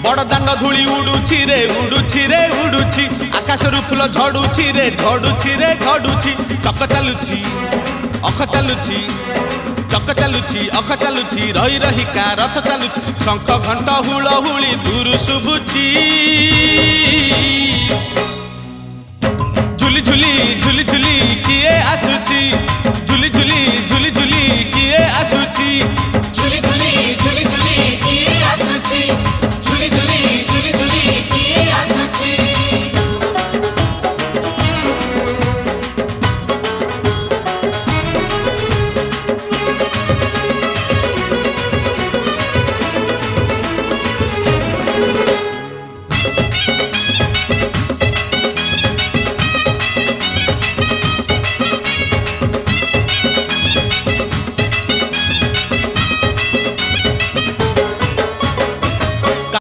बड़दान धूली उड़ुछि रे उड़ुछि रे उड़ुछि आकाशरू फूल झड़ुछि रे झड़ुछि रे झड़ुछि चक चालुछि अख चालुछि चक चालुछि अख चालुछि रही रही का रथ चालुछि शंख घंट हुलहुली दूर शुभुछि